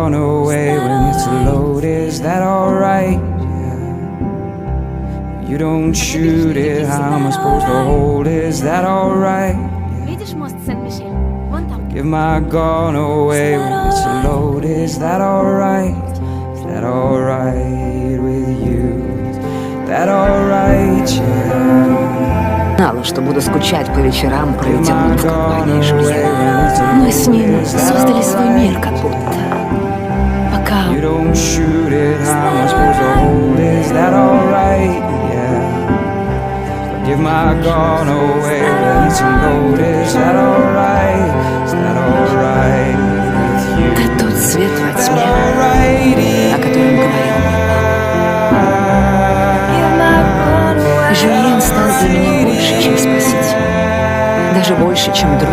gone away when it's loaded? Is that alright? You don't shoot it, how am I supposed to hold it? Is that alright? Видишь мост Сен-Мишель? Вон там. Give my gun away when it's loaded. Is that alright? Is that alright with you? Is that alright, yeah? Знала, что буду скучать по вечерам, проведенным в компании Жюльена. Мы с ним создали свой мир, как будто. Пока You don't shoot it, how am I supposed to hold it? Is that alright? Yeah. Give my gun away when it's loaded. Is that alright? Is that alright with you? это тот свет во тьме, Alrighty. о котором говорил мой папа. Жюльен стал для меня больше, чем спаситель. Даже больше, чем друг.